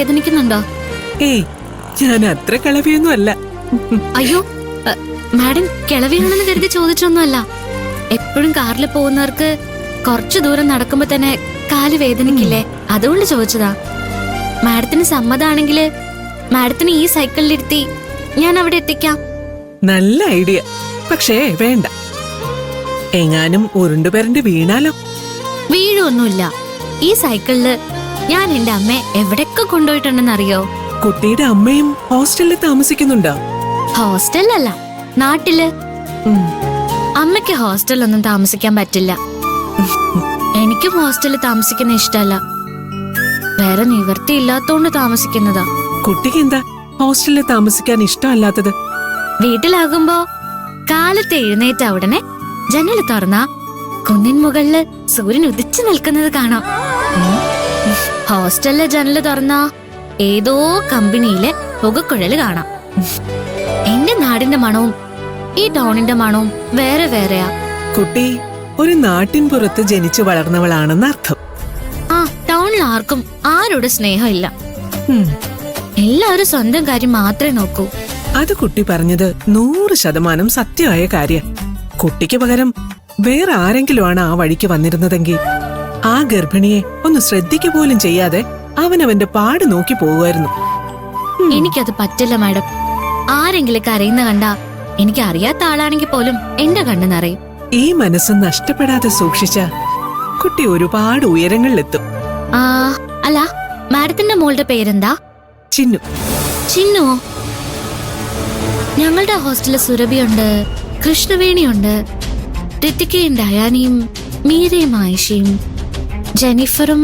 വേദനിക്കുന്നുണ്ടോ? ഏയ്, ഞാൻ അത്ര കളവിയൊന്നും അല്ല. അയ്യോ, മാഡം കിളവിയാണെന്ന് കരുതി ചോദിച്ചൊന്നുമല്ല. എപ്പോഴും കാറിൽ പോകുന്നവർക്ക് കുറച്ചു ദൂരം നടക്കുമ്പോ തന്നെ കാല് വേദനിക്കില്ലേ, അതുകൊണ്ട് ചോദിച്ചതാ. മാഡത്തിന് സമ്മതാണെങ്കില് മാഡത്തിന് ഈ സൈക്കിളിലിരുത്തി ഞാൻ അവിടെ എത്തിക്കാം. നല്ല ഐഡിയ. പക്ഷേ വേണ്ട, എങ്ങാനും ഉരുണ്ടുപേരണ്ട് വീണാലോ? വീഴൊന്നുമില്ല. ഈ സൈക്കിളില് ഞാൻ എന്റെ അമ്മയെ എവിടെയൊക്കെ കൊണ്ടുപോയിട്ടുണ്ടെന്നറിയോ? കുട്ടിയുടെ അമ്മയും ഹോസ്റ്റലിൽ താമസിക്കുന്നുണ്ടോ? ഹോസ്റ്റലല്ല, നാട്ടില്. അമ്മയ്ക്ക് ഹോസ്റ്റലൊന്നും താമസിക്കാൻ പറ്റില്ല. എനിക്കും ഹോസ്റ്റലിൽ താമസിക്കുന്ന ഇഷ്ടമല്ല. വേറെ നിവർത്തിയില്ലാത്തോണ്ട് താമസിക്കുന്നതാ. കുട്ടിക്ക് എന്താ ഹോസ്റ്റലിൽ താമസിക്കാൻ ഇഷ്ടമല്ലാത്തത്? വീട്ടിലാകുമ്പോ കാലത്ത് എഴുന്നേറ്റ ഉടനെ ജനല് തുറന്ന കുന്നിൻ മുകളില് സൂര്യൻ ഉദിച്ചു നിൽക്കുന്നത് കാണാം. ഹോസ്റ്റലിലെ ജനല് തുറന്ന ഏതോ കമ്പനിയിലെ പുകക്കുഴല് കാണാം. എന്റെ നാടിന്റെ മണവും ഈ ടൗണിന്റെ മണവും വേറെ വേറെയാ. കുട്ടി ഒരു നാട്ടിൻ പുറത്ത് ജനിച്ചു വളർന്നവളാണെന്ന് അർത്ഥം. ആ ടൗണിൽ ആർക്കും ആരോട് സ്നേഹമില്ല. എല്ലാവരും സ്വന്തം കാര്യം മാത്രമേ നോക്കൂ. അത് കുട്ടി പറഞ്ഞത് 100% സത്യമായ കാര്യം. കുട്ടിക്ക് പകരം വേറെ ആരെങ്കിലും ആണ് ആ വഴിക്ക് വന്നിരുന്നതെങ്കിൽ ആ ഗർഭിണിയെ ഒന്ന് ശ്രദ്ധിക്ക പോലും ചെയ്യാതെ അവനവന്റെ പാട് നോക്കി പോകുമായിരുന്നു. എനിക്കത് പറ്റില്ല മാഡം. ആരെങ്കിലും കരയുന്ന കണ്ട എനിക്ക് അറിയാത്ത ആളാണെങ്കിൽ പോലും എന്റെ കണ്ണ് നിറയും. ഈ മനസ്സ് നഷ്ടപ്പെടാതെ സൂക്ഷിച്ച കുട്ടി ഒരുപാട് ഉയരങ്ങളിലെത്തും. അല്ല, മാഡത്തിന്റെ മോളുടെ പേരെന്താ? ചിന്നു. ചിന്നുവോ? ഞങ്ങളുടെ ഹോസ്റ്റലിൽ സുരഭിയുണ്ട്, കൃഷ്ണവേണിയുണ്ട്, ഋത്തികയും ഡയാനിയും മീരയും ആയിഷയും ജെനിഫറും